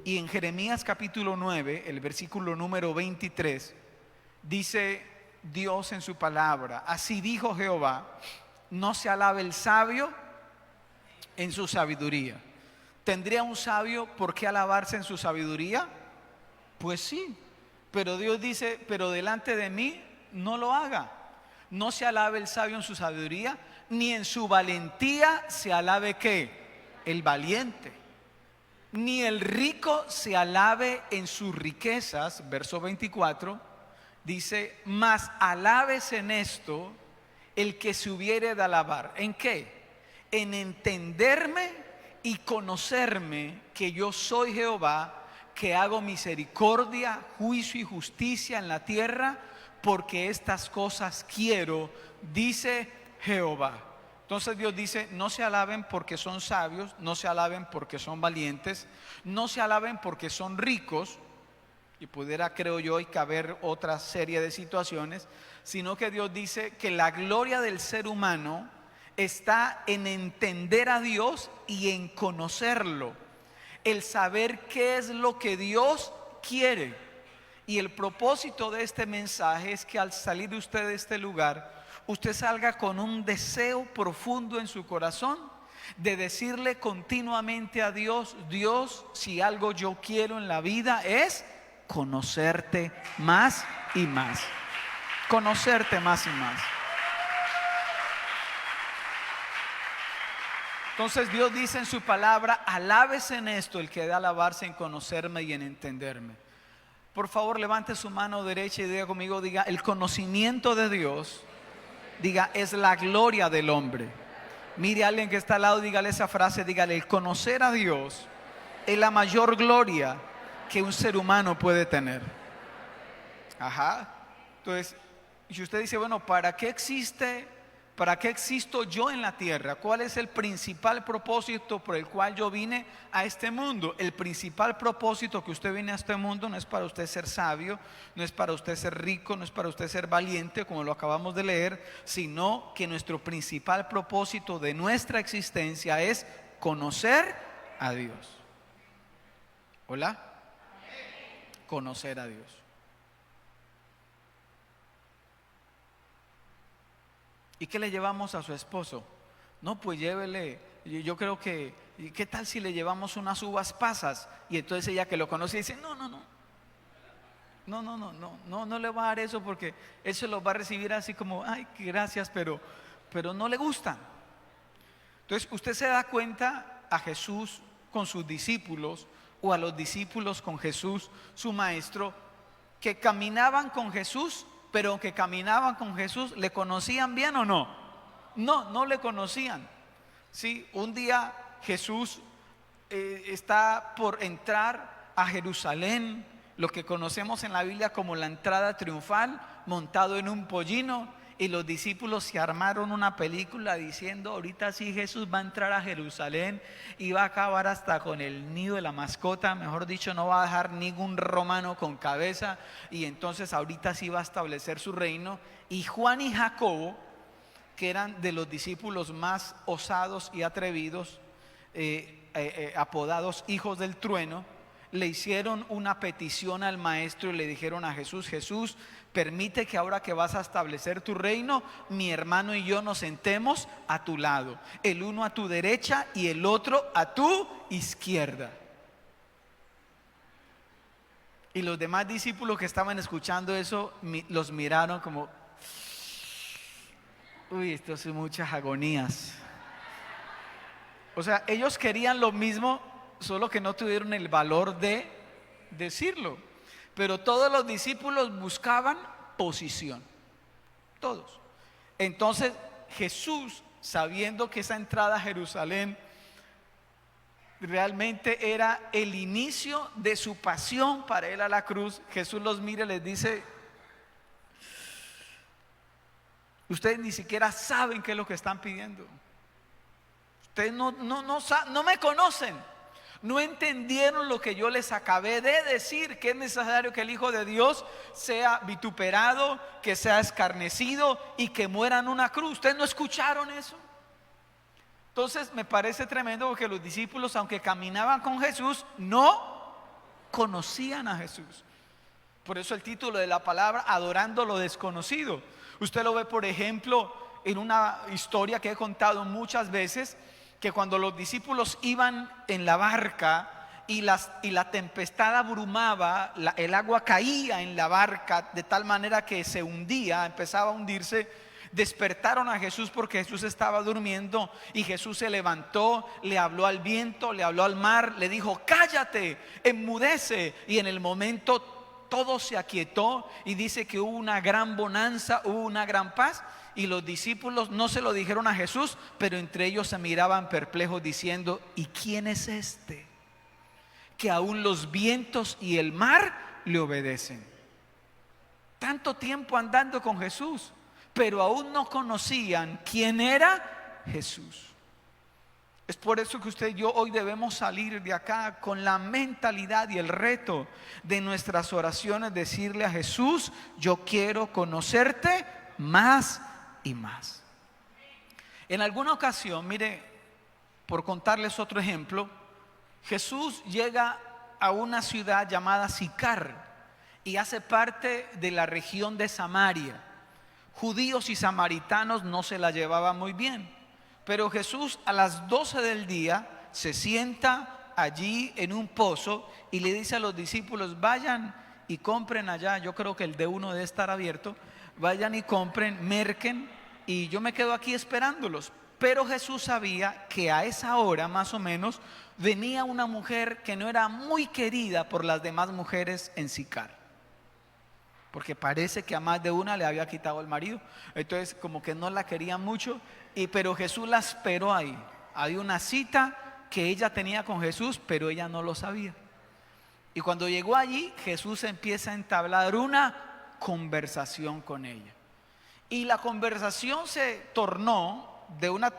Y en Jeremías capítulo 9, el versículo número 23, dice Dios en su palabra: así dijo Jehová, no se alabe el sabio en su sabiduría. ¿Tendría un sabio por qué alabarse en su sabiduría? Pues sí, pero Dios dice: pero delante de mí no lo haga. No se alabe el sabio en su sabiduría, ni en su valentía se alabe ¿qué? El valiente. Ni el rico se alabe en sus riquezas. Verso 24 dice: mas alabes en esto el que se hubiere de alabar. ¿En qué? En entenderme y conocerme, que yo soy Jehová, que hago misericordia, juicio y justicia en la tierra, porque estas cosas quiero, dice Jehová. Entonces Dios dice: no se alaben porque son sabios, no se alaben porque son valientes, no se alaben porque son ricos, y pudiera, creo yo, y caber otra serie de situaciones, sino que Dios dice que la gloria del ser humano está en entender a Dios y en conocerlo, el saber qué es lo que Dios quiere. Y el propósito de este mensaje es que al salir usted de este lugar, usted salga con un deseo profundo en su corazón de decirle continuamente a Dios: Dios, si algo yo quiero en la vida es conocerte más y más. Conocerte más y más. Entonces Dios dice en su palabra: alabes en esto el que da alabarse en conocerme y en entenderme. Por favor, levante su mano derecha y diga conmigo, diga: el conocimiento de Dios, diga, es la gloria del hombre. Mire a alguien que está al lado, dígale esa frase, dígale: el conocer a Dios es la mayor gloria que un ser humano puede tener. Ajá. Entonces, si usted dice: bueno, ¿para qué existo yo en la tierra? ¿Cuál es el principal propósito por el cual yo vine a este mundo? El principal propósito que usted viene a este mundo no es para usted ser sabio, no es para usted ser rico, no es para usted ser valiente, como lo acabamos de leer, sino que nuestro principal propósito de nuestra existencia es conocer a Dios. ¿Hola? Conocer a Dios. ¿Y qué le llevamos a su esposo? No, pues llévele, yo creo que, ¿qué tal si le llevamos unas uvas pasas? Y entonces ella, que lo conoce, dice: no le va a dar eso, porque él se lo va a recibir así como: ay, qué gracias, pero no le gustan. Entonces usted se da cuenta a Jesús con sus discípulos, o a los discípulos con Jesús, su maestro, que caminaban con Jesús, pero aunque caminaban con Jesús, ¿le conocían bien o no? No le conocían. Sí, un día Jesús está por entrar a Jerusalén, lo que conocemos en la Biblia como la entrada triunfal, montado en un pollino, y los discípulos se armaron una película diciendo: ahorita sí Jesús va a entrar a Jerusalén y va a acabar hasta con el nido de la mascota, mejor dicho, no va a dejar ningún romano con cabeza, y entonces ahorita sí va a establecer su reino. Y Juan y Jacobo, que eran de los discípulos más osados y atrevidos, apodados hijos del trueno, le hicieron una petición al maestro y le dijeron a Jesús: Jesús, permite que ahora que vas a establecer tu reino, mi hermano y yo nos sentemos a tu lado, el uno a tu derecha y el otro a tu izquierda. Y los demás discípulos que estaban escuchando eso los miraron como: uy, esto son muchas agonías. O sea, ellos querían lo mismo, solo que no tuvieron el valor de decirlo. Pero todos los discípulos buscaban posición, todos. Entonces Jesús, sabiendo que esa entrada a Jerusalén realmente era el inicio de su pasión para él a la cruz, Jesús los mira y les dice: ustedes ni siquiera saben qué es lo que están pidiendo. Ustedes no me conocen. No entendieron lo que yo les acabé de decir, que es necesario que el Hijo de Dios sea vituperado, que sea escarnecido y que muera en una cruz. ¿Ustedes no escucharon eso? Entonces me parece tremendo, porque los discípulos, aunque caminaban con Jesús, no conocían a Jesús. Por eso el título de la palabra, adorando lo desconocido. Usted lo ve, por ejemplo, en una historia que he contado muchas veces, que cuando los discípulos iban en la barca y la tempestad abrumaba, el agua caía en la barca de tal manera que se hundía, empezaba a hundirse, despertaron a Jesús porque Jesús estaba durmiendo, y Jesús se levantó, le habló al viento, le habló al mar, le dijo: cállate, enmudece, y en el momento todo se aquietó, y dice que hubo una gran bonanza, hubo una gran paz. Y los discípulos no se lo dijeron a Jesús, pero entre ellos se miraban perplejos diciendo: ¿y quién es este que aún los vientos y el mar le obedecen? Tanto tiempo andando con Jesús, pero aún no conocían quién era Jesús. Es por eso que usted y yo hoy debemos salir de acá con la mentalidad y el reto de nuestras oraciones, decirle a Jesús: yo quiero conocerte más y más. En alguna ocasión, mire, por contarles otro ejemplo, Jesús llega a una ciudad llamada Sicar y hace parte de la región de Samaria. Judíos y samaritanos no se la llevaban muy bien, pero Jesús a las 12 del día se sienta allí en un pozo y le dice a los discípulos: vayan y compren allá, yo creo que el de uno debe estar abierto, vayan y compren, merquen, y yo me quedo aquí esperándolos. Pero Jesús sabía que a esa hora más o menos venía una mujer que no era muy querida por las demás mujeres en Sicar, porque parece que a más de una le había quitado el marido, entonces como que no la querían mucho, pero Jesús la esperó ahí. Había una cita que ella tenía con Jesús, pero ella no lo sabía. Y cuando llegó allí, Jesús empieza a entablar una conversación con ella. Y la conversación se tornó de una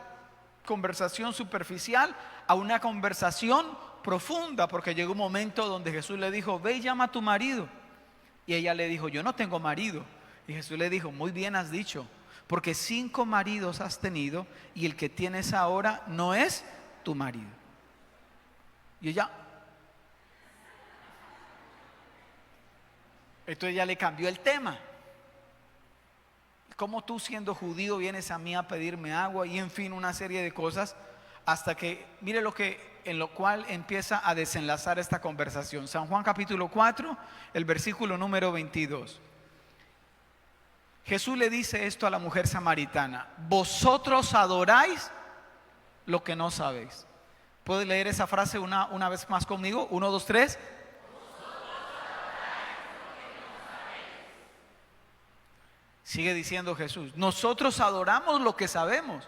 conversación superficial a una conversación profunda, porque llegó un momento donde Jesús le dijo: ve y llama a tu marido. Y ella le dijo: yo no tengo marido. Y Jesús le dijo: muy bien has dicho, porque 5 maridos has tenido y el que tienes ahora no es tu marido. Y ella, entonces ya le cambió el tema. ¿Cómo tú, siendo judío, vienes a mí a pedirme agua? Y en fin, una serie de cosas, hasta que mire en lo cual empieza a desenlazar esta conversación. San Juan capítulo 4, el versículo número 22. Jesús le dice esto a la mujer samaritana: vosotros adoráis lo que no sabéis. ¿Puedes leer esa frase una vez más conmigo? 1, 2, 3. Sigue diciendo Jesús: nosotros adoramos lo que sabemos,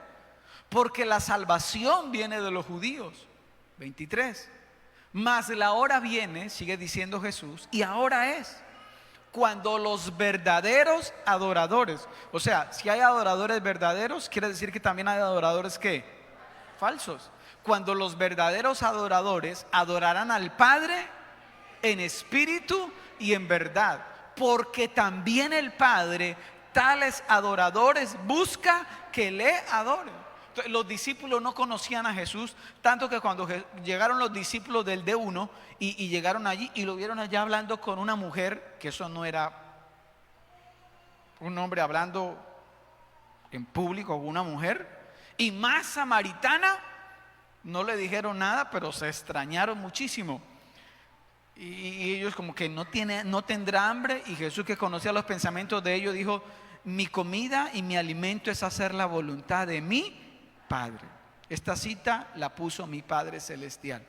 porque la salvación viene de los judíos. 23. Mas la hora viene, sigue diciendo Jesús, y ahora es cuando los verdaderos adoradores, o sea, si hay adoradores verdaderos, quiere decir que también hay adoradores ¿qué? Falsos. Cuando los verdaderos adoradores adorarán al Padre en espíritu y en verdad, porque también el Padre tales adoradores busca que le adoren. Entonces, los discípulos no conocían a Jesús, tanto que cuando llegaron los discípulos del D1 y llegaron allí y lo vieron allá hablando con una mujer, que eso no era un hombre hablando en público con una mujer, y más samaritana, no le dijeron nada, pero se extrañaron muchísimo. Y ellos como que no tendrá hambre. Y Jesús, que conocía los pensamientos de ellos, dijo: mi comida y mi alimento es hacer la voluntad de mi Padre. Esta cita la puso mi Padre Celestial.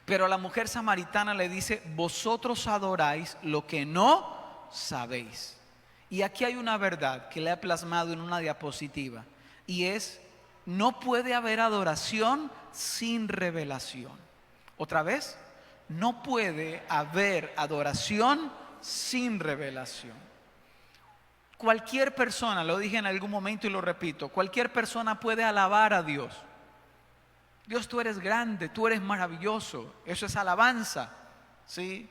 Pero a la mujer samaritana le dice: vosotros adoráis lo que no sabéis. Y aquí hay una verdad que le he plasmado en una diapositiva, y es: no puede haber adoración sin revelación. Otra vez, no puede haber adoración sin revelación. Cualquier persona, lo dije en algún momento y lo repito, cualquier persona puede alabar a Dios. Dios, tú eres grande, tú eres maravilloso. Eso es alabanza, ¿sí?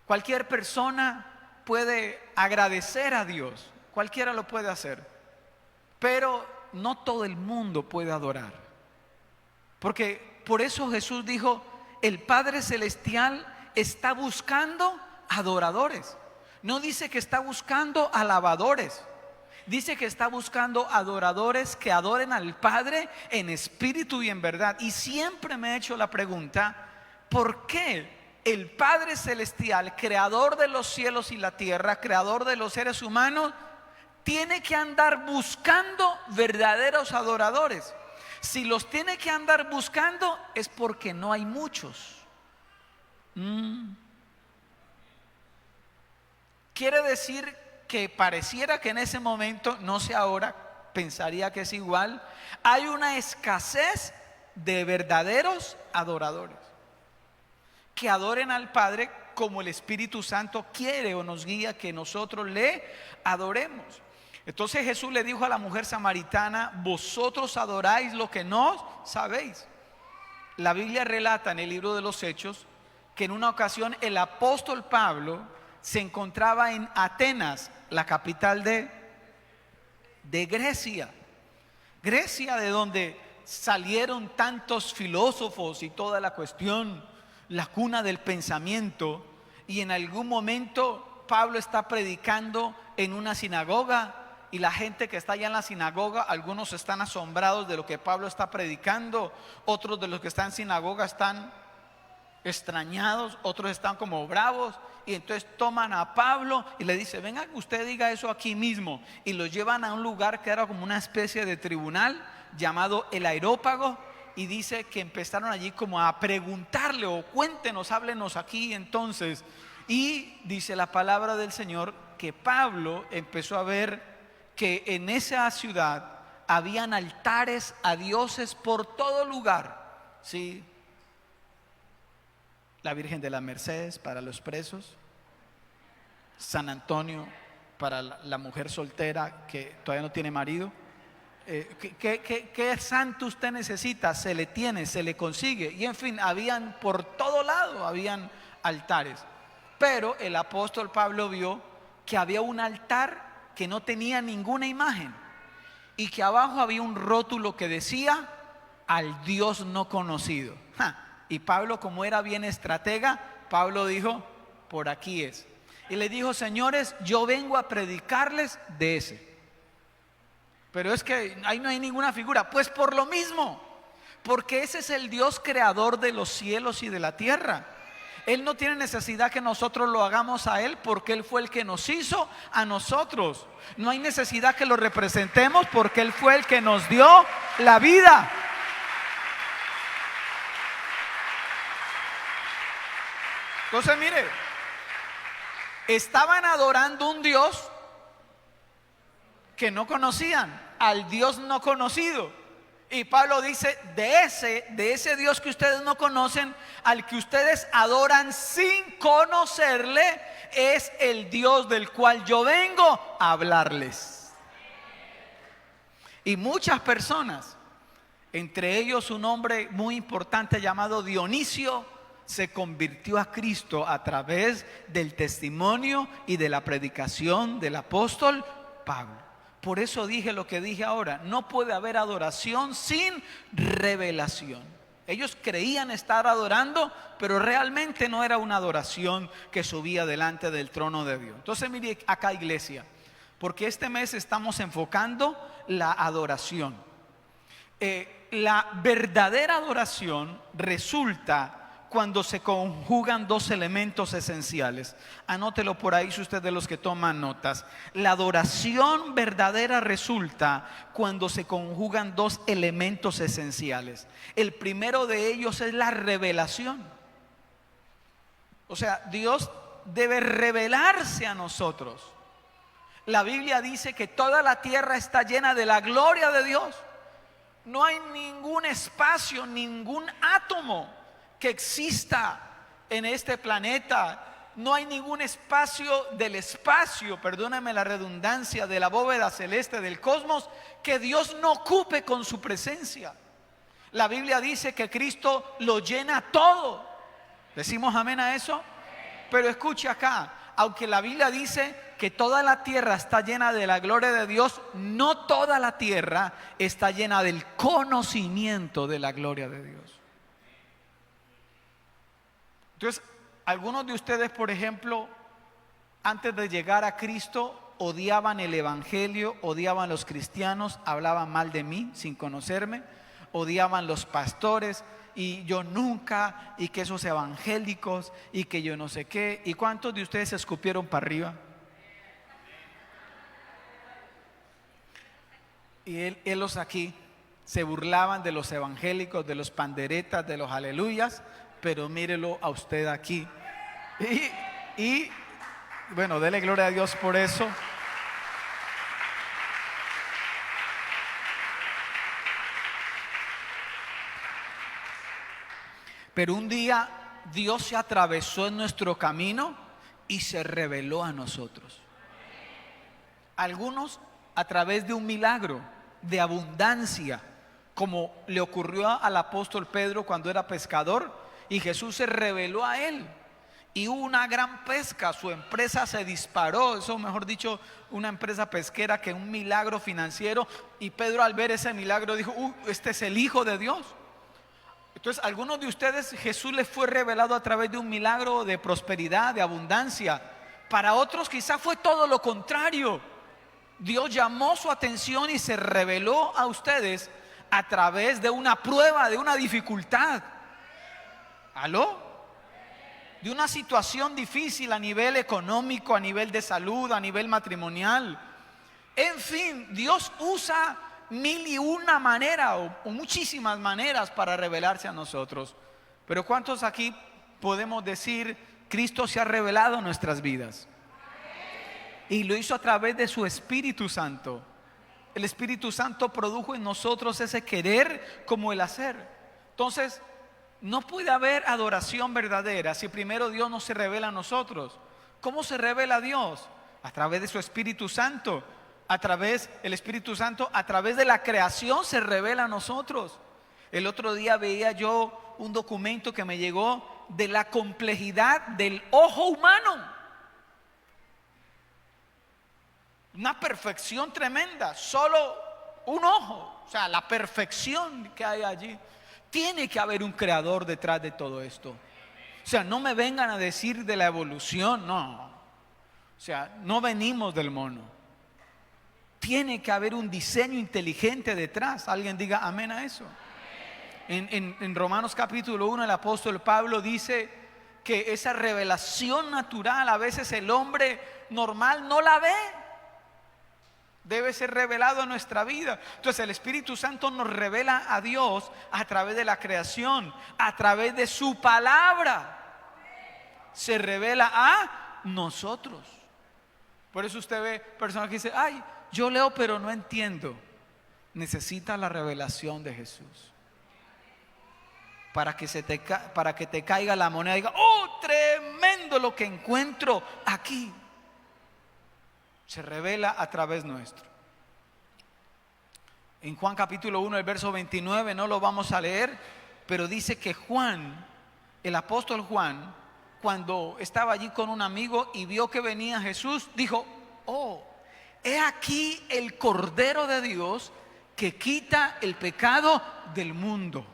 Cualquier persona puede agradecer a Dios, cualquiera lo puede hacer. Pero no todo el mundo puede adorar. Porque por eso Jesús dijo: el Padre Celestial está buscando adoradores. No dice que está buscando alabadores. Dice que está buscando adoradores que adoren al Padre en espíritu y en verdad. Y siempre me he hecho la pregunta, ¿por qué el Padre Celestial, creador de los cielos y la tierra, creador de los seres humanos, tiene que andar buscando verdaderos adoradores? Si los tiene que andar buscando es porque no hay muchos. Quiere decir que pareciera que en ese momento, no sé ahora, pensaría que es igual, hay una escasez de verdaderos adoradores que adoren al Padre como el Espíritu Santo quiere o nos guía que nosotros le adoremos. Entonces Jesús le dijo a la mujer samaritana: vosotros adoráis lo que no sabéis. La Biblia relata en el libro de los Hechos que en una ocasión el apóstol Pablo se encontraba en Atenas, la capital de Grecia. Grecia, de donde salieron tantos filósofos y toda la cuestión, la cuna del pensamiento. Y en algún momento Pablo está predicando en una sinagoga, y la gente que está allá en la sinagoga, algunos están asombrados de lo que Pablo está predicando, otros de los que están en sinagoga están extrañados, otros están como bravos. Y entonces toman a Pablo y le dicen: venga, usted diga eso aquí mismo. Y lo llevan a un lugar que era como una especie de tribunal llamado el Areópago. Y dice que empezaron allí como a preguntarle: o cuéntenos, háblenos aquí entonces. Y dice la palabra del Señor que Pablo empezó a ver que en esa ciudad habían altares a dioses por todo lugar, ¿sí? La Virgen de las Mercedes para los presos, San Antonio para la mujer soltera que todavía no tiene marido. ¿Qué santo usted necesita? Se le tiene, se le consigue. Y en fin, habían por todo lado, habían altares. Pero el apóstol Pablo vio que había un altar que no tenía ninguna imagen, y que abajo había un rótulo que decía: al Dios no conocido. Y Pablo, como era bien estratega, Pablo dijo: por aquí es. Y le dijo: señores, yo vengo a predicarles de ese. Pero es que ahí no hay ninguna figura. Pues por lo mismo, porque ese es el Dios creador de los cielos y de la tierra. Él no tiene necesidad que nosotros lo hagamos a Él, porque Él fue el que nos hizo a nosotros. No hay necesidad que lo representemos, porque Él fue el que nos dio la vida. Entonces mire, estaban adorando un Dios que no conocían, al Dios no conocido. Y Pablo dice: de ese Dios que ustedes no conocen, al que ustedes adoran sin conocerle, es el Dios del cual yo vengo a hablarles. Y muchas personas, entre ellos un hombre muy importante llamado Dionisio, se convirtió a Cristo a través del testimonio y de la predicación del apóstol Pablo. Por eso dije lo que dije ahora: no puede haber adoración sin revelación. Ellos creían estar adorando, pero realmente no era una adoración que subía delante del trono de Dios. Entonces mire acá, iglesia, porque este mes estamos enfocando la adoración. La verdadera adoración resulta cuando se conjugan dos elementos esenciales. Anótelo por ahí si usted es de los que toman notas. La adoración verdadera resulta cuando se conjugan dos elementos esenciales. El primero de ellos es la revelación. O sea, Dios debe revelarse a nosotros. La Biblia dice que toda la tierra está llena de la gloria de Dios. No hay ningún espacio, ningún átomo que exista en este planeta. No hay ningún espacio del espacio, perdóname la redundancia, de la bóveda celeste del cosmos, que Dios no ocupe con su presencia. La Biblia dice que Cristo lo llena todo. ¿Decimos amén a eso? Pero escuche acá, aunque la Biblia dice que toda la tierra está llena de la gloria de Dios, no toda la tierra está llena del conocimiento de la gloria de Dios. Entonces, Algunos de ustedes, por ejemplo, antes de llegar a Cristo, odiaban el evangelio, odiaban los cristianos, hablaban mal de mí sin conocerme, odiaban los pastores y yo nunca, y que esos evangélicos y que yo no sé qué. ¿Y cuántos de ustedes se escupieron para arriba? Y él aquí se burlaban de los evangélicos, de los panderetas, de los aleluyas, pero mírelo a usted aquí. Y bueno, dele gloria a Dios por eso. Pero un día Dios se atravesó en nuestro camino y se reveló a nosotros. Algunos a través de un milagro de abundancia, como le ocurrió al apóstol Pedro cuando era pescador y Jesús se reveló a él. Y hubo una gran pesca, su empresa se disparó, eso mejor dicho, una empresa pesquera, que un milagro financiero. Y Pedro, al ver ese milagro, dijo: este es el Hijo de Dios. Entonces, algunos de ustedes Jesús les fue revelado a través de un milagro de prosperidad, de abundancia. Para otros quizás fue todo lo contrario. Dios llamó su atención y se reveló a ustedes a través de una prueba, de una dificultad. ¿Aló? De una situación difícil a nivel económico, a nivel de salud, a nivel matrimonial. En fin, Dios usa mil y una manera o muchísimas maneras para revelarse a nosotros. Pero ¿cuántos aquí podemos decir: Cristo se ha revelado en nuestras vidas? Y lo hizo a través de su Espíritu Santo. El Espíritu Santo produjo en nosotros ese querer como el hacer. Entonces, no puede haber adoración verdadera si primero Dios no se revela a nosotros. ¿Cómo se revela Dios? A través de su Espíritu Santo. El Espíritu Santo a través de la creación se revela a nosotros. El otro día veía yo un documento que me llegó de la complejidad del ojo humano. Una perfección tremenda, solo un ojo, o sea, la perfección que hay allí. Tiene que haber un creador detrás de todo esto. O sea, no me vengan a decir de la evolución, no. O sea, no venimos del mono. Tiene que haber un diseño inteligente detrás. Alguien diga amén a eso. En Romanos capítulo 1 el apóstol Pablo dice que esa revelación natural a veces el hombre normal no la ve. Debe ser revelado en nuestra vida. Entonces el Espíritu Santo nos revela a Dios a través de la creación, a través de su palabra. Se revela a nosotros. Por eso usted ve personas que dicen: ay, yo leo pero no entiendo. Necesita la revelación de Jesús para que te caiga la moneda y diga: oh, tremendo lo que encuentro aquí. Se revela a través nuestro. En Juan capítulo 1, el verso 29, no lo vamos a leer, pero dice que Juan, el apóstol Juan, cuando estaba allí con un amigo y vio que venía Jesús, dijo: oh, he aquí el Cordero de Dios que quita el pecado del mundo.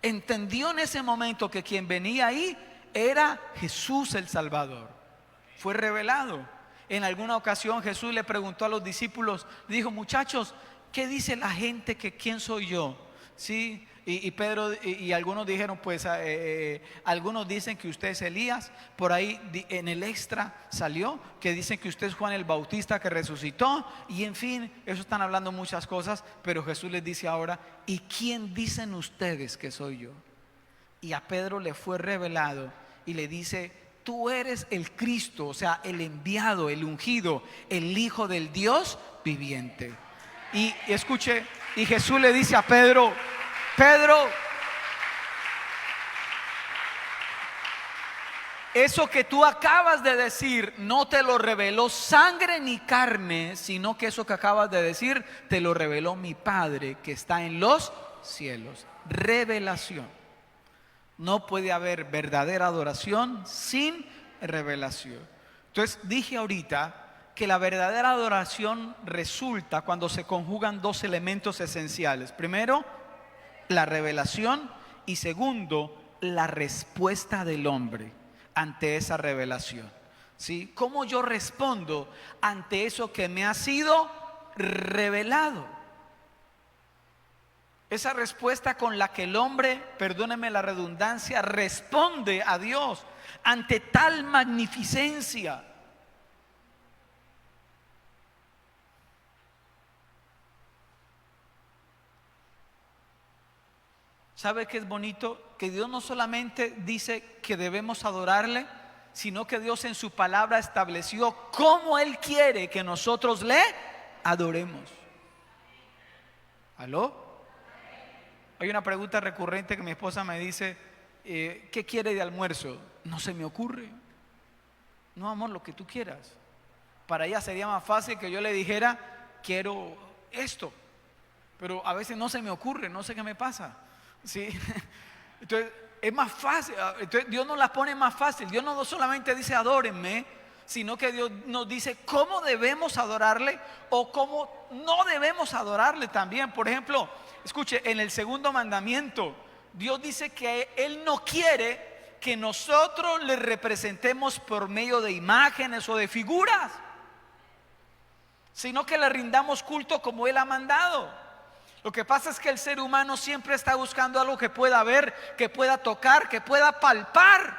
Entendió en ese momento que quien venía ahí era Jesús el Salvador. Fue revelado. En alguna ocasión Jesús le preguntó a los discípulos, dijo: muchachos, ¿qué dice la gente que quién soy yo? ¿Sí? Y Pedro y algunos dijeron, pues algunos dicen que usted es Elías. Por ahí en el extra salió que dicen que usted es Juan el Bautista que resucitó. Y en fin, eso están hablando muchas cosas. Pero Jesús les dice ahora: ¿y quién dicen ustedes que soy yo? Y a Pedro le fue revelado y le dice: tú eres el Cristo, o sea, el enviado, el ungido, el Hijo del Dios viviente. Y escuche, y Jesús le dice a Pedro: Pedro, eso que tú acabas de decir no te lo reveló sangre ni carne, sino que eso que acabas de decir te lo reveló mi Padre que está en los cielos. Revelación. No puede haber verdadera adoración sin revelación. Entonces dije ahorita que la verdadera adoración resulta cuando se conjugan dos elementos esenciales. Primero, la revelación, y segundo, la respuesta del hombre ante esa revelación? ¿Sí? ¿Cómo yo respondo ante eso que me ha sido revelado? Esa respuesta con la que el hombre, perdóneme la redundancia, responde a Dios ante tal magnificencia. ¿Sabe qué es bonito? Que Dios no solamente dice que debemos adorarle, sino que Dios en su palabra estableció cómo Él quiere que nosotros le adoremos. ¿Aló? Hay una pregunta recurrente que mi esposa me dice, ¿qué quiere de almuerzo? No se me ocurre. No, amor, lo que tú quieras. Para ella sería más fácil que yo le dijera, quiero esto. Pero a veces no se me ocurre, no sé qué me pasa. ¿Sí? Entonces es más fácil. Entonces Dios nos la pone más fácil. Dios no solamente dice adórenme, sino que Dios nos dice cómo debemos adorarle o cómo no debemos adorarle también. Por ejemplo, escuche, en el segundo mandamiento Dios dice que Él no quiere que nosotros le representemos por medio de imágenes o de figuras, sino que le rindamos culto como Él ha mandado. Lo que pasa es que el ser humano siempre está buscando algo que pueda ver, que pueda tocar, que pueda palpar.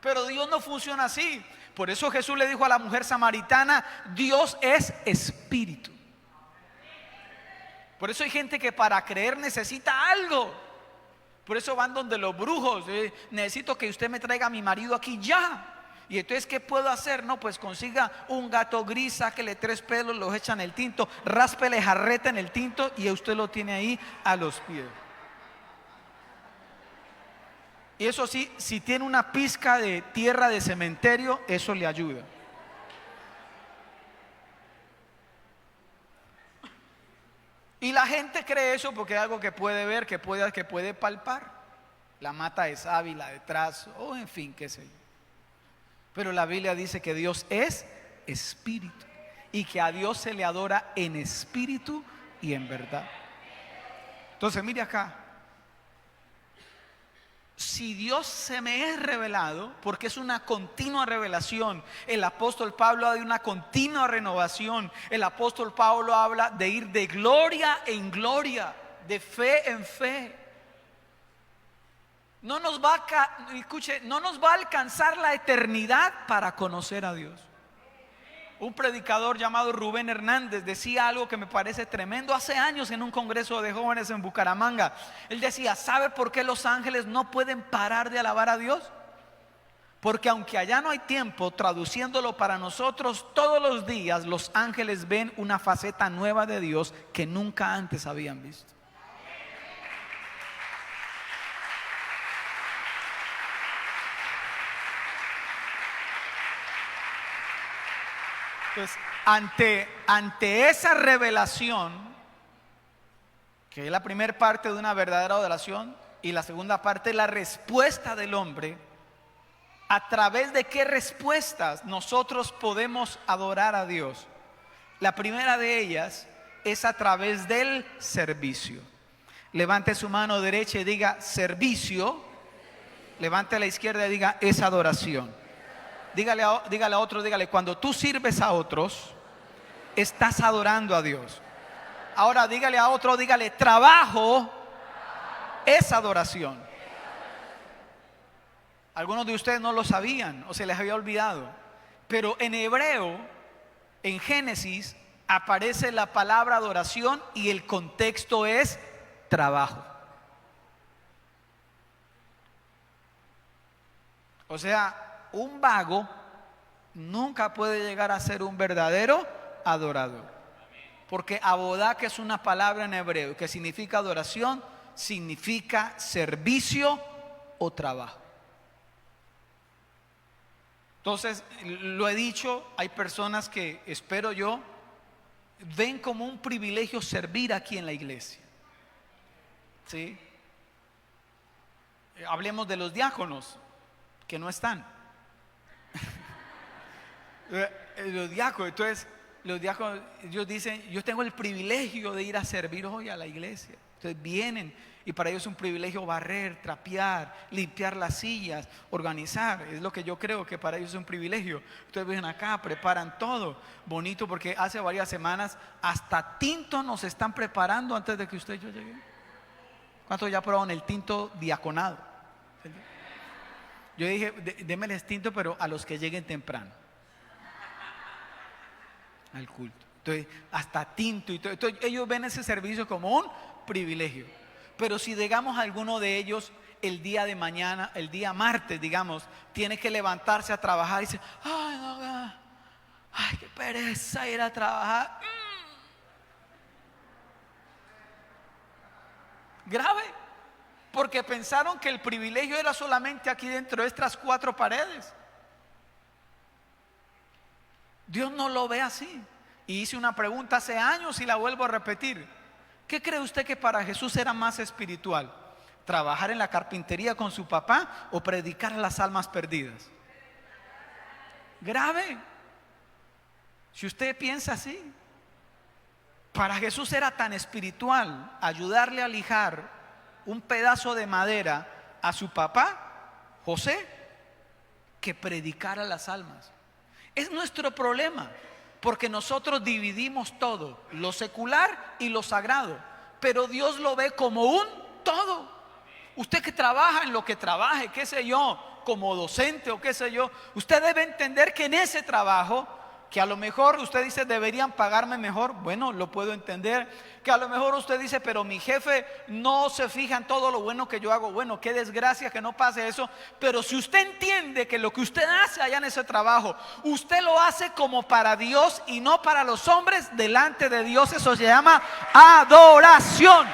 Pero Dios no funciona así. Por eso Jesús le dijo a la mujer samaritana, Dios es espíritu. Por eso hay gente que para creer necesita algo. Por eso van donde los brujos, necesito que usted me traiga a mi marido aquí ya. Y entonces, ¿qué puedo hacer? No, pues consiga un gato gris, sáquele 3 pelos, los echa en el tinto, ráspele jarreta en el tinto y usted lo tiene ahí a los pies. Y eso sí, si tiene una pizca de tierra de cementerio, eso le ayuda. Y la gente cree eso porque es algo que puede ver, que puede palpar. La mata de sábila detrás, o en fin, qué sé yo. Pero la Biblia dice que Dios es espíritu y que a Dios se le adora en espíritu y en verdad. Entonces mire acá, si Dios se me es revelado, porque es una continua revelación, el apóstol Pablo habla de una continua renovación, el apóstol Pablo habla de ir de gloria en gloria, de fe en fe. No nos va a alcanzar la eternidad para conocer a Dios. Un predicador llamado Rubén Hernández decía algo que me parece tremendo hace años en un congreso de jóvenes en Bucaramanga. Él decía, ¿sabe por qué los ángeles no pueden parar de alabar a Dios? Porque aunque allá no hay tiempo, traduciéndolo para nosotros, todos los días los ángeles ven una faceta nueva de Dios que nunca antes habían visto. Entonces, ante esa revelación, que es la primera parte de una verdadera adoración, y la segunda parte, la respuesta del hombre, ¿a través de qué respuestas nosotros podemos adorar a Dios? La primera de ellas es a través del servicio. Levante su mano derecha y diga servicio. Levante a la izquierda y diga es adoración. Dígale a otro, dígale, cuando tú sirves a otros, estás adorando a Dios. Ahora dígale a otro, dígale, trabajo es adoración. Algunos de ustedes no lo sabían o se les había olvidado, pero en hebreo, en Génesis, aparece la palabra adoración y el contexto es trabajo. O sea, un vago nunca puede llegar a ser un verdadero adorador. Porque abodá, que es una palabra en hebreo que significa adoración, significa servicio o trabajo. Entonces, lo he dicho, hay personas que, espero yo, ven como un privilegio servir aquí en la iglesia. ¿Sí? Hablemos de los diáconos que no están. Los diáconos, entonces los diáconos, ellos dicen, yo tengo el privilegio de ir a servir hoy a la iglesia. Ustedes vienen y para ellos es un privilegio barrer, trapear, limpiar las sillas, organizar. Es lo que yo creo que para ellos es un privilegio. Ustedes vienen acá, preparan todo. Bonito, porque hace varias semanas hasta tinto nos están preparando antes de que usted y yo llegue. ¿Cuántos ya probaron el tinto diaconado? Yo dije, démeles tinto, pero a los que lleguen temprano al culto. Entonces, hasta tinto y todo. Entonces, ellos ven ese servicio como un privilegio. Pero si digamos alguno de ellos el día de mañana, el día martes, digamos, tiene que levantarse a trabajar y dice, ay, no, ay, qué pereza ir a trabajar. Grave, porque pensaron que el privilegio era solamente aquí dentro de estas cuatro paredes. Dios no lo ve así. Y hice una pregunta hace años y la vuelvo a repetir. ¿Qué cree usted que para Jesús era más espiritual? ¿Trabajar en la carpintería con su papá o predicar a las almas perdidas? Grave. Si usted piensa así, para Jesús era tan espiritual ayudarle a lijar un pedazo de madera a su papá, José, que predicar a las almas. Es nuestro problema, porque nosotros dividimos todo, lo secular y lo sagrado, pero Dios lo ve como un todo. Usted que trabaja en lo que trabaje, qué sé yo, como docente o qué sé yo, usted debe entender que en ese trabajo, que a lo mejor usted dice deberían pagarme mejor, bueno, lo puedo entender. Que a lo mejor usted dice, pero mi jefe no se fija en todo lo bueno que yo hago. Bueno, qué desgracia que no pase eso. Pero si usted entiende que lo que usted hace allá en ese trabajo, usted lo hace como para Dios y no para los hombres, delante de Dios, eso se llama adoración.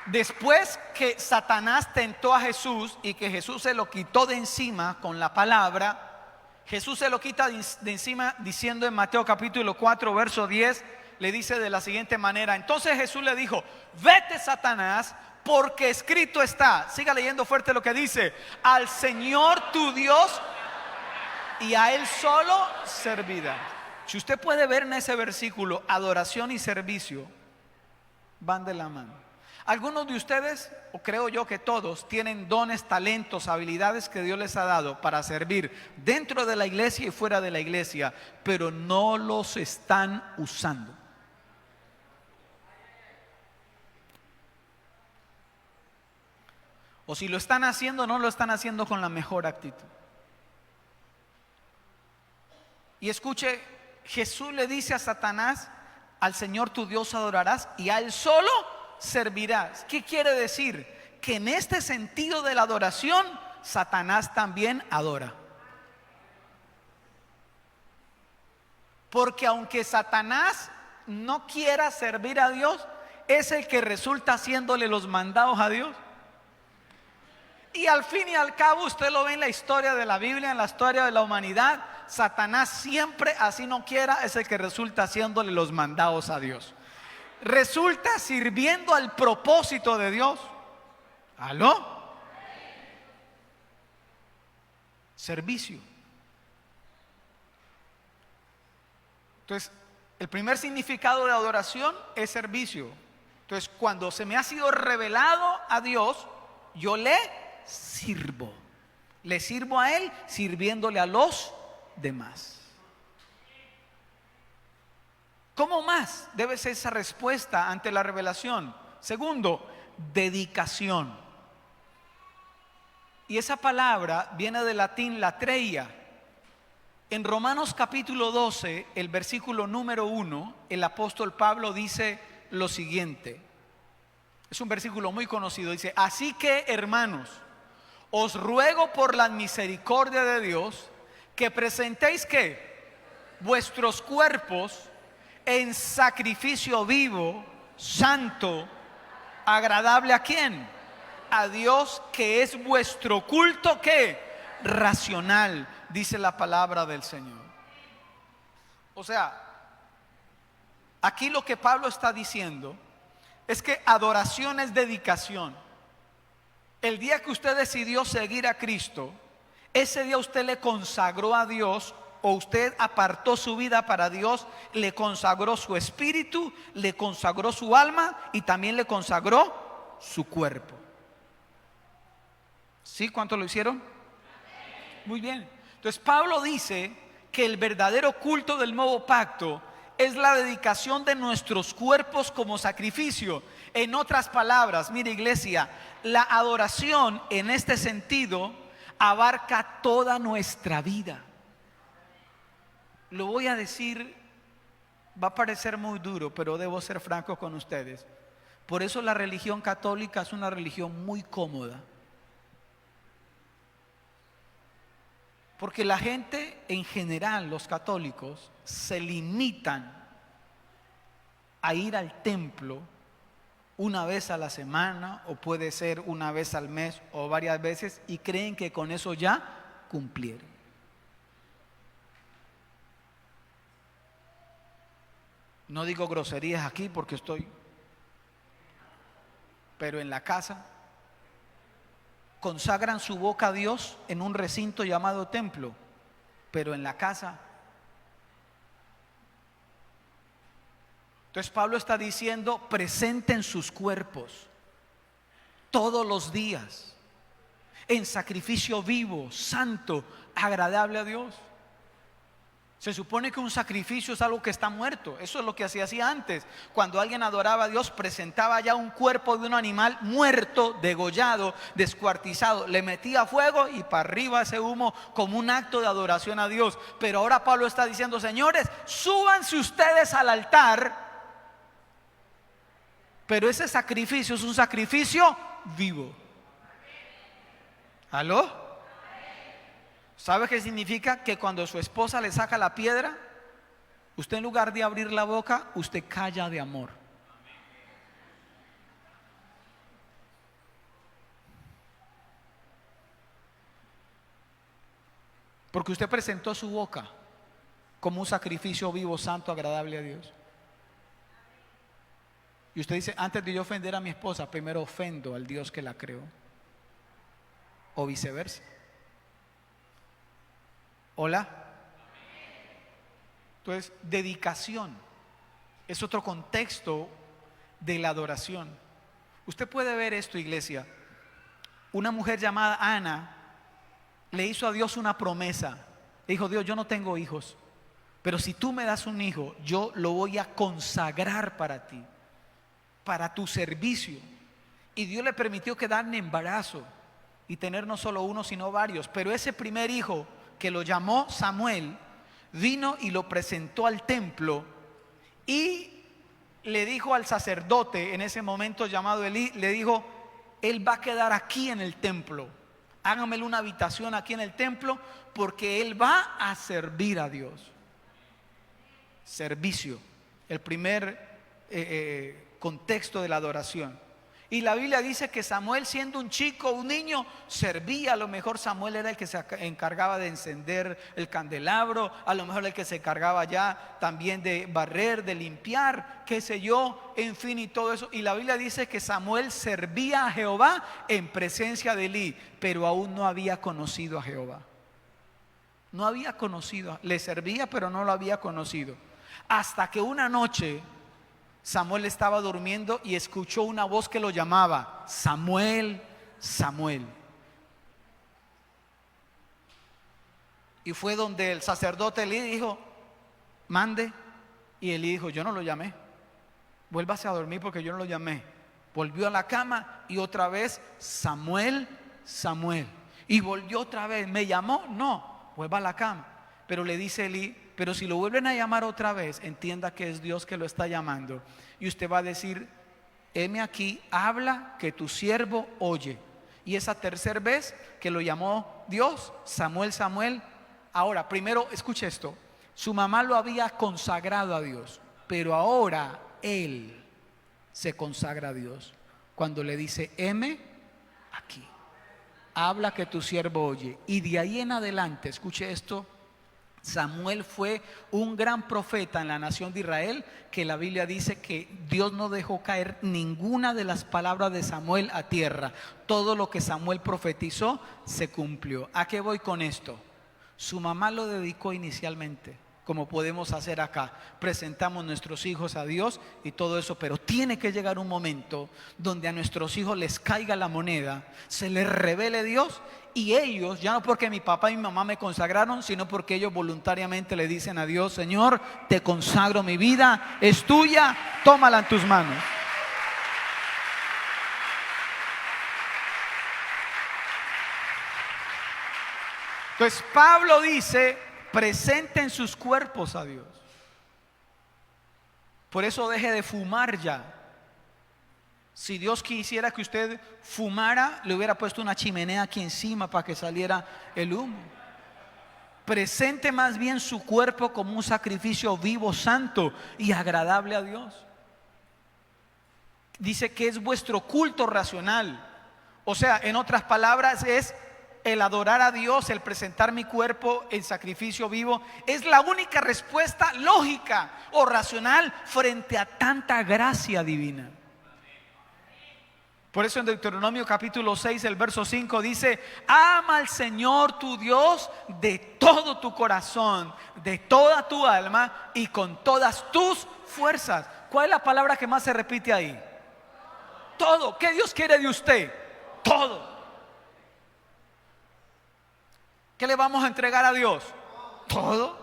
Después que Satanás tentó a Jesús y que Jesús se lo quitó de encima con la palabra, Jesús se lo quita de encima diciendo en Mateo capítulo 4 verso 10, le dice de la siguiente manera: entonces Jesús le dijo, vete Satanás, porque escrito está. Siga leyendo fuerte lo que dice: al Señor tu Dios y a Él solo servirás. Si usted puede ver en ese versículo, adoración y servicio van de la mano. Algunos de ustedes, o creo yo que todos, tienen dones, talentos, habilidades que Dios les ha dado para servir dentro de la iglesia y fuera de la iglesia, pero no los están usando. O si lo están haciendo, no lo están haciendo con la mejor actitud. Y escuche, Jesús le dice a Satanás: al Señor tu Dios adorarás y a Él solo servirás. ¿Qué quiere decir? Que en este sentido de la adoración, Satanás también adora. Porque aunque Satanás no quiera servir a Dios, es el que resulta haciéndole los mandados a Dios. Y al fin y al cabo, usted lo ve en la historia de la Biblia, en la historia de la humanidad, Satanás siempre, así no quiera, es el que resulta haciéndole los mandados a Dios. Resulta sirviendo al propósito de Dios. ¿Aló? Servicio. Entonces, el primer significado de adoración es servicio. Entonces, cuando se me ha sido revelado a Dios, yo le sirvo. Le sirvo a Él sirviéndole a los demás. ¿Cómo más debe ser esa respuesta ante la revelación? Segundo, dedicación. Y esa palabra viene del latín latreia. En Romanos capítulo 12, el versículo número 1, el apóstol Pablo dice lo siguiente. Es un versículo muy conocido. Dice: así que, hermanos, os ruego por la misericordia de Dios que presentéis ¿qué? Vuestros cuerpos en sacrificio vivo, santo, agradable ¿a quién? A Dios, que es vuestro culto ¿qué? Racional, dice la palabra del Señor. O sea, aquí lo que Pablo está diciendo es que adoración es dedicación. El día que usted decidió seguir a Cristo, Ese día usted le consagró a Dios, o usted apartó su vida para Dios, le consagró su espíritu, le consagró su alma y también le consagró su cuerpo. ¿Sí? ¿Cuánto lo hicieron? Muy bien. Entonces Pablo dice que el verdadero culto del nuevo pacto es la dedicación de nuestros cuerpos como sacrificio. En otras palabras, mire iglesia, la adoración en este sentido abarca toda nuestra vida. Lo voy a decir, va a parecer muy duro, pero debo ser franco con ustedes. Por eso la religión católica es una religión muy cómoda. Porque la gente en general, los católicos, se limitan a ir al templo una vez a la semana, o puede ser una vez al mes o varias veces, y creen que con eso ya cumplieron. No digo groserías aquí porque pero en la casa consagran su boca a Dios en un recinto llamado templo, pero en la casa. Entonces Pablo está diciendo: presenten sus cuerpos todos los días en sacrificio vivo, santo, agradable a Dios. Se supone que un sacrificio es algo que está muerto. Eso es lo que se hacía antes. Cuando alguien adoraba a Dios, presentaba ya un cuerpo de un animal muerto, degollado, descuartizado, le metía fuego y para arriba ese humo, como un acto de adoración a Dios. Pero ahora Pablo está diciendo: señores, súbanse ustedes al altar, pero ese sacrificio es un sacrificio vivo. ¿Aló? ¿Sabe qué significa? Que cuando su esposa le saca la piedra, usted en lugar de abrir la boca, usted calla de amor. Porque usted presentó su boca como un sacrificio vivo, santo, agradable a Dios. Y usted dice: antes de yo ofender a mi esposa, primero ofendo al Dios que la creó. O viceversa. Hola. Entonces, dedicación es otro contexto de la adoración. Usted puede ver esto, iglesia. Una mujer llamada Ana le hizo a Dios una promesa. Le dijo: Dios, yo no tengo hijos, pero si tú me das un hijo, yo lo voy a consagrar para ti, para tu servicio. Y Dios le permitió quedar en embarazo y tener no solo uno, sino varios. Pero ese primer hijo, que lo llamó Samuel, vino y lo presentó al templo y le dijo al sacerdote en ese momento llamado Elí, le dijo: él va a quedar aquí en el templo, hágamele una habitación aquí en el templo, porque él va a servir a Dios. Servicio, el primer contexto de la adoración. Y la Biblia dice que Samuel, siendo un chico, un niño, servía. A lo mejor Samuel era el que se encargaba de encender el candelabro, a lo mejor el que se encargaba ya también de barrer, de limpiar, qué sé yo, en fin, y todo eso. Y la Biblia dice que Samuel servía a Jehová en presencia de Elí, pero aún no había conocido a Jehová. No había conocido, le servía, pero no lo había conocido. Hasta que una noche Samuel estaba durmiendo y escuchó una voz que lo llamaba: Samuel, Samuel. Y fue donde el sacerdote Elí dijo: mande. Y Elí dijo: yo no lo llamé, vuélvase a dormir porque yo no lo llamé. Volvió a la cama y otra vez: Samuel, Samuel. Y volvió otra vez: ¿me llamó? No, vuelva a la cama. Pero le dice Elí: pero si lo vuelven a llamar otra vez, entienda que es Dios que lo está llamando. Y usted va a decir: heme aquí, habla que tu siervo oye. Y esa tercera vez que lo llamó Dios: Samuel, Samuel. Ahora, primero, escuche esto: su mamá lo había consagrado a Dios, pero ahora él se consagra a Dios cuando le dice: heme aquí, habla que tu siervo oye. Y de ahí en adelante, escuche esto, Samuel fue un gran profeta en la nación de Israel, que la Biblia dice que Dios no dejó caer ninguna de las palabras de Samuel a tierra. Todo lo que Samuel profetizó se cumplió. ¿A qué voy con esto? Su mamá lo dedicó inicialmente, como podemos hacer acá. Presentamos nuestros hijos a Dios y todo eso, pero tiene que llegar un momento donde a nuestros hijos les caiga la moneda, se les revele Dios, y ellos, ya no porque mi papá y mi mamá me consagraron, sino porque ellos voluntariamente le dicen a Dios: Señor, te consagro mi vida, es tuya, tómala en tus manos. Entonces Pablo dice: presenten sus cuerpos a Dios. Por eso deje de fumar ya. Si Dios quisiera que usted fumara, le hubiera puesto una chimenea aquí encima para que saliera el humo. Presente más bien su cuerpo como un sacrificio vivo, santo y agradable a Dios. Dice que es vuestro culto racional. O sea, en otras palabras, es el adorar a Dios, el presentar mi cuerpo en sacrificio vivo. Es la única respuesta lógica o racional frente a tanta gracia divina. Por eso en Deuteronomio capítulo 6, el verso 5 dice: ama al Señor tu Dios de todo tu corazón, de toda tu alma y con todas tus fuerzas. ¿Cuál es la palabra que más se repite ahí? Todo. ¿Qué Dios quiere de usted? Todo. ¿Qué le vamos a entregar a Dios? Todo.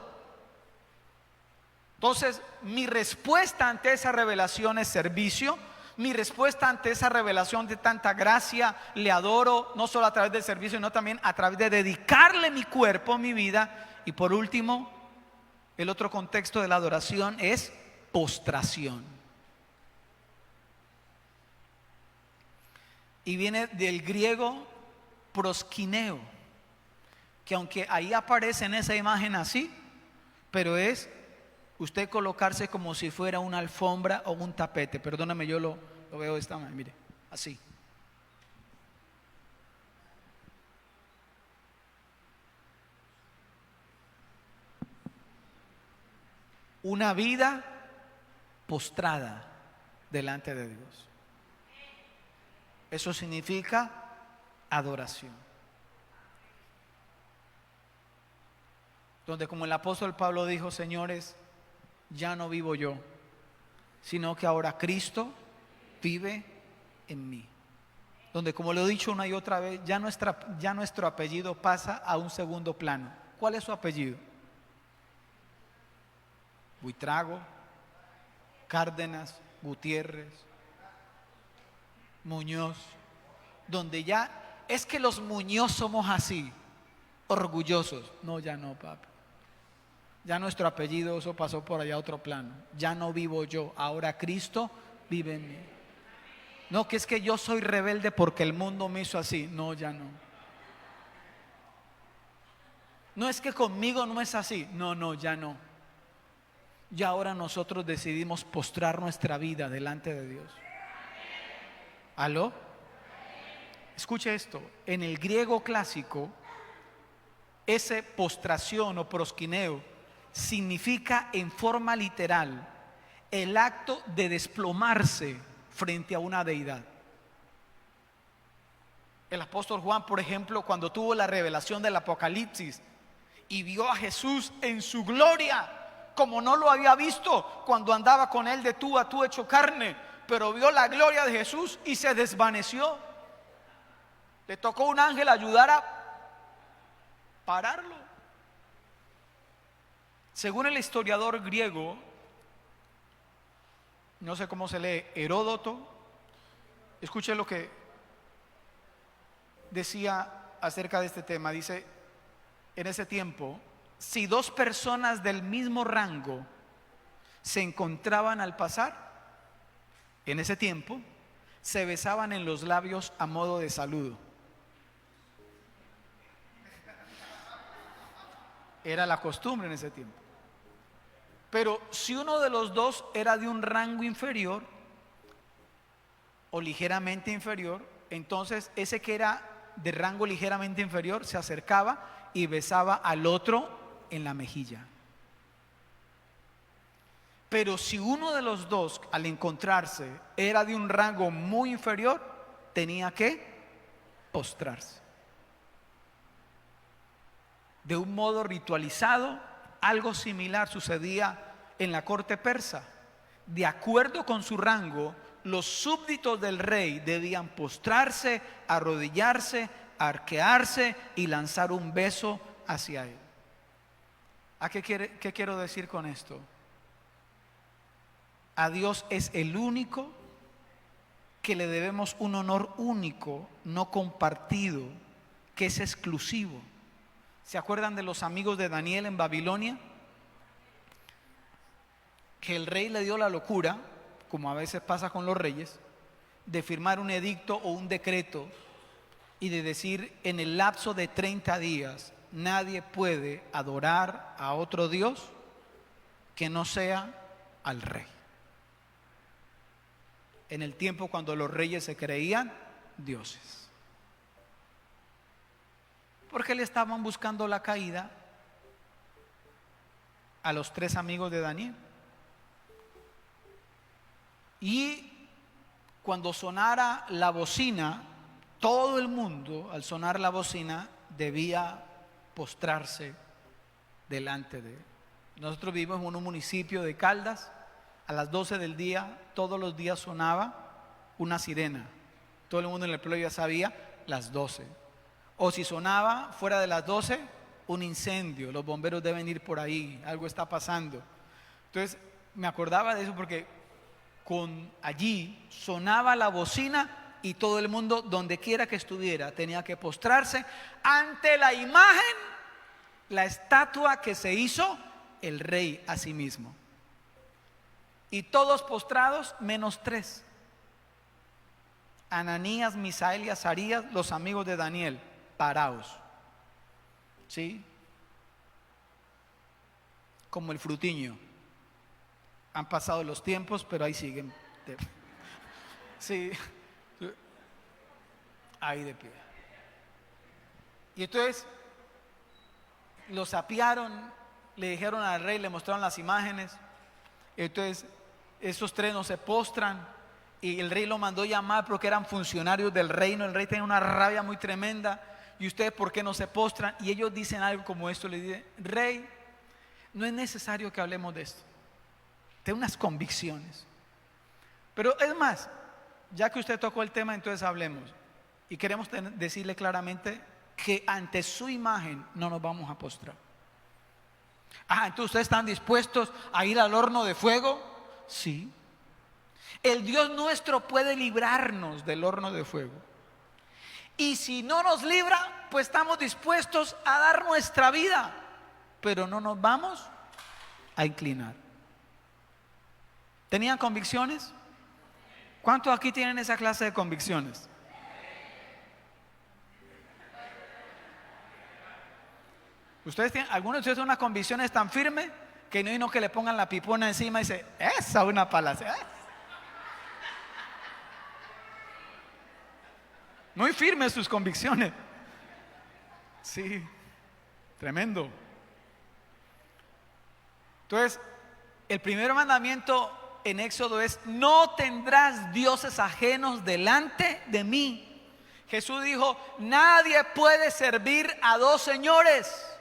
Entonces, mi respuesta ante esa revelación es servicio. Mi respuesta ante esa revelación de tanta gracia, le adoro no solo a través del servicio, sino también a través de dedicarle mi cuerpo, mi vida. Y por último, el otro contexto de la adoración es postración. Y viene del griego proskineo, que aunque ahí aparece en esa imagen así, pero es usted colocarse como si fuera una alfombra o un tapete. Perdóname, yo lo veo de esta manera, mire, así. Una vida postrada delante de Dios. Eso significa adoración. Donde, como el apóstol Pablo dijo: señores, ya no vivo yo, sino que ahora Cristo vive en mí. Donde, como lo he dicho una y otra vez, ya nuestro apellido pasa a un segundo plano. ¿Cuál es su apellido? Buitrago, Cárdenas, Gutiérrez, Muñoz. Donde ya es que los Muñoz somos así, orgullosos. No, ya no, papi. Ya nuestro apellido, eso pasó por allá a otro plano. Ya no vivo yo, ahora Cristo vive en mí. No, que es que yo soy rebelde porque el mundo me hizo así. No, ya no. No, es que conmigo no es así. No, ya no. Ya ahora nosotros decidimos postrar nuestra vida delante de Dios. ¿Aló? Escuche esto. En el griego clásico, ese postración o proskineo significa en forma literal el acto de desplomarse frente a una deidad. El apóstol Juan, por ejemplo, cuando tuvo la revelación del Apocalipsis y vio a Jesús en su gloria, como no lo había visto cuando andaba con él de tú a tú hecho carne, pero vio la gloria de Jesús y se desvaneció. Le tocó un ángel ayudar a pararlo. Según el historiador griego, no sé cómo se lee, Heródoto, escuche lo que decía acerca de este tema. Dice: en ese tiempo, si dos personas del mismo rango se encontraban al pasar, en ese tiempo se besaban en los labios a modo de saludo. Era la costumbre en ese tiempo. Pero si uno de los dos era de un rango inferior o ligeramente inferior, entonces ese que era de rango ligeramente inferior se acercaba y besaba al otro en la mejilla. Pero si uno de los dos, al encontrarse, era de un rango muy inferior, tenía que postrarse. De un modo ritualizado, algo similar sucedía en la corte persa. De acuerdo con su rango, los súbditos del rey debían postrarse, arrodillarse, arquearse y lanzar un beso hacia él. ¿Qué quiero decir con esto? A Dios es el único que le debemos un honor único, no compartido, que es exclusivo. ¿Se acuerdan de los amigos de Daniel en Babilonia? Que el rey le dio la locura, como a veces pasa con los reyes, de firmar un edicto o un decreto y de decir: en el lapso de 30 días nadie puede adorar a otro Dios que no sea al rey. En el tiempo cuando los reyes se creían dioses, porque le estaban buscando la caída a los 3 amigos de Daniel. Y cuando sonara la bocina, todo el mundo, al sonar la bocina, debía postrarse delante de él. Nosotros vivimos en un municipio de Caldas. A las 12 del día, todos los días sonaba una sirena. Todo el mundo en el pueblo ya sabía las 12. O si sonaba fuera de las 12, un incendio. Los bomberos deben ir por ahí, algo está pasando. Entonces me acordaba de eso porque allí sonaba la bocina y todo el mundo, donde quiera que estuviera, tenía que postrarse ante la imagen, la estatua que se hizo el rey a sí mismo. Y todos postrados menos 3: Ananías, Misael y Azarías, los amigos de Daniel, parados. ¿Sí? Como el frutiño. Han pasado los tiempos, pero ahí siguen. Sí. Ahí de pie. Y entonces los apiaron, le dijeron al rey, le mostraron las imágenes. Entonces esos 3 no se postran y el rey lo mandó llamar porque eran funcionarios del reino. El rey tenía una rabia muy tremenda. ¿Y ustedes por qué no se postran? Y ellos dicen algo como esto: le dicen: rey, no es necesario que hablemos de esto, tengo unas convicciones. Pero es más, ya que usted tocó el tema, entonces hablemos. Y queremos decirle claramente que ante su imagen no nos vamos a postrar. Entonces ustedes están dispuestos a ir al horno de fuego. Sí. El Dios nuestro puede librarnos del horno de fuego. Y si no nos libra, pues estamos dispuestos a dar nuestra vida, pero no nos vamos a inclinar. ¿Tenían convicciones? ¿Cuántos aquí tienen esa clase de convicciones? Algunos de ustedes tienen unas convicciones tan firmes que no hay uno que le pongan la pipona encima y dice: esa es una palacia. Muy firmes sus convicciones. Sí, tremendo. Entonces, el primer mandamiento en Éxodo es: no tendrás dioses ajenos delante de mí. Jesús dijo: nadie puede servir a 2 señores.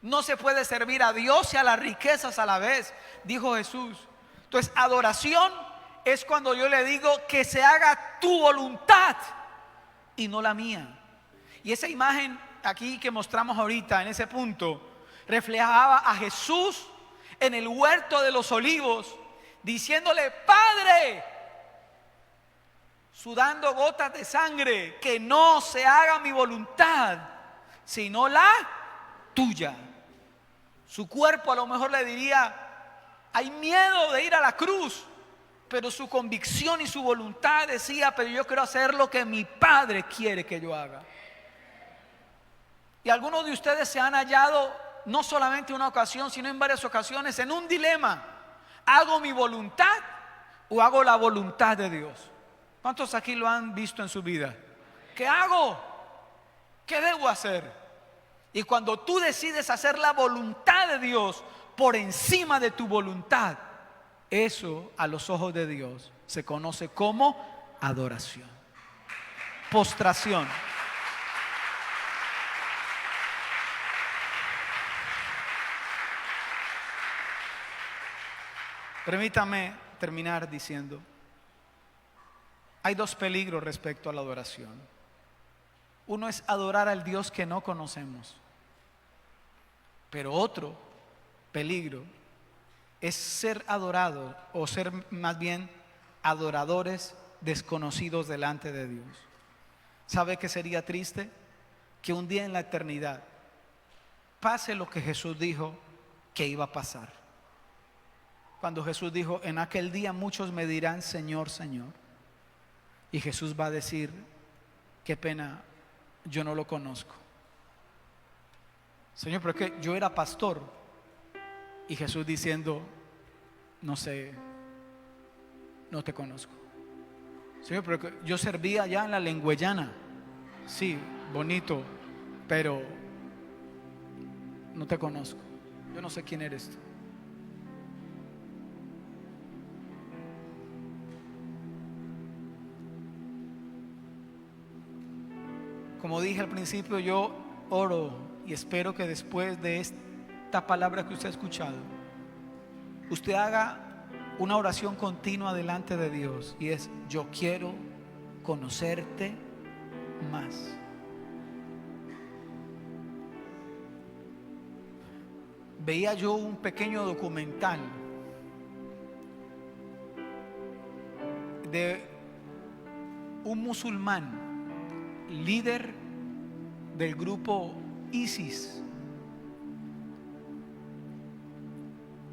No se puede servir a Dios y a las riquezas a la vez, dijo Jesús. Entonces, adoración es cuando yo le digo: que se haga tu voluntad y no la mía. Y esa imagen aquí que mostramos ahorita, en ese punto, reflejaba a Jesús en el huerto de los olivos, diciéndole: Padre, sudando gotas de sangre, que no se haga mi voluntad, sino la tuya. Su cuerpo a lo mejor le diría: hay miedo de ir a la cruz, pero su convicción y su voluntad decía: pero yo quiero hacer lo que mi Padre quiere que yo haga. Y algunos de ustedes se han hallado, no solamente en una ocasión, sino en varias ocasiones, en un dilema: ¿hago mi voluntad o hago la voluntad de Dios? ¿Cuántos aquí lo han visto en su vida? ¿Qué hago? ¿Qué debo hacer? Y cuando tú decides hacer la voluntad de Dios por encima de tu voluntad, eso a los ojos de Dios se conoce como adoración, postración. Permítame terminar diciendo, hay dos peligros respecto a la adoración. Uno es adorar al Dios que no conocemos, pero otro peligro es ser adorado, o ser más bien adoradores desconocidos delante de Dios. ¿Sabe qué sería triste? Que un día en la eternidad pase lo que Jesús dijo que iba a pasar. Cuando Jesús dijo, en aquel día muchos me dirán, Señor, Señor. Y Jesús va a decir, qué pena, yo no lo conozco. Señor, pero es que yo era pastor. Y Jesús diciendo, no sé, no te conozco. Señor, pero que yo servía allá en la Lengüeyana. Sí, bonito, pero no te conozco. Yo no sé quién eres tú. Como dije al principio, yo oro y espero que después de esta palabra que usted ha escuchado, usted haga una oración continua delante de Dios, y es: yo quiero conocerte más. Veía yo un pequeño documental de un musulmán, líder del grupo ISIS.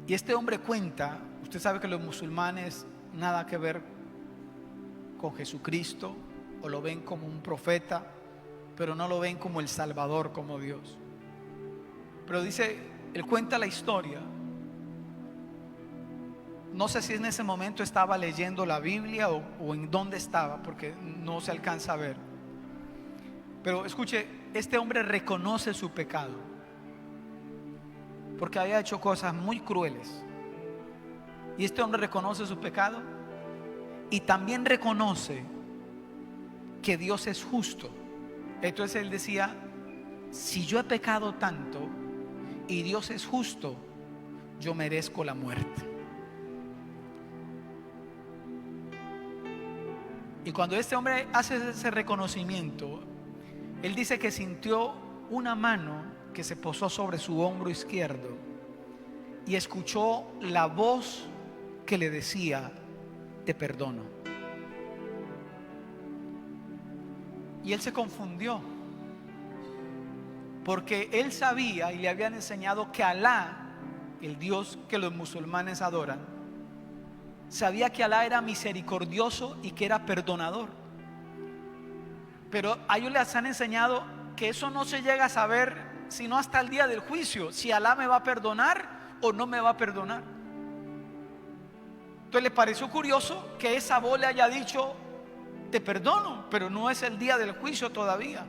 Y este hombre cuenta, usted sabe que los musulmanes nada que ver con Jesucristo, o lo ven como un profeta, pero no lo ven como el Salvador, como Dios. Pero dice, él cuenta la historia. No sé si en ese momento estaba leyendo la Biblia o en dónde estaba, porque no se alcanza a ver. Pero escuche, este hombre reconoce su pecado, porque había hecho cosas muy crueles. Y este hombre reconoce su pecado y también reconoce que Dios es justo. Entonces él decía, si yo he pecado tanto y Dios es justo, yo merezco la muerte. Y cuando este hombre hace ese reconocimiento, él dice que sintió una mano que se posó sobre su hombro izquierdo y escuchó la voz que le decía, te perdono. Y él se confundió, porque él sabía y le habían enseñado que Alá, el Dios que los musulmanes adoran, sabía que Alá era misericordioso y que era perdonador. Pero a ellos les han enseñado que eso no se llega a saber sino hasta el día del juicio, si Alá me va a perdonar o no me va a perdonar. Entonces le pareció curioso que esa voz le haya dicho, te perdono, pero no es el día del juicio todavía.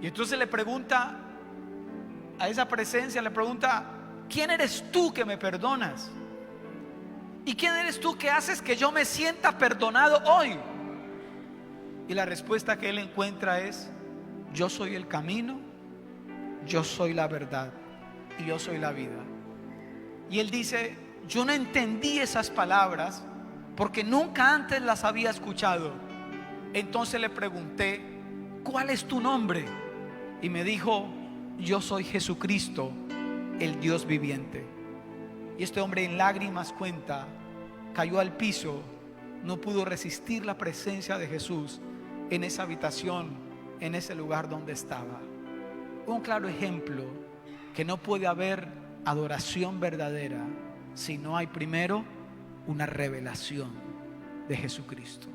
Y entonces le pregunta a esa presencia, le pregunta, ¿quién eres tú que me perdonas? ¿Y quién eres tú que haces que yo me sienta perdonado hoy? Y la respuesta que él encuentra es, yo soy el camino, yo soy la verdad y yo soy la vida. Y él dice, yo no entendí esas palabras porque nunca antes las había escuchado. Entonces le pregunté, ¿cuál es tu nombre? Y me dijo, yo soy Jesucristo, el Dios viviente. Y este hombre en lágrimas cuenta, cayó al piso, no pudo resistir la presencia de Jesús en esa habitación, en ese lugar donde estaba. Un claro ejemplo que no puede haber adoración verdadera si no hay primero una revelación de Jesucristo.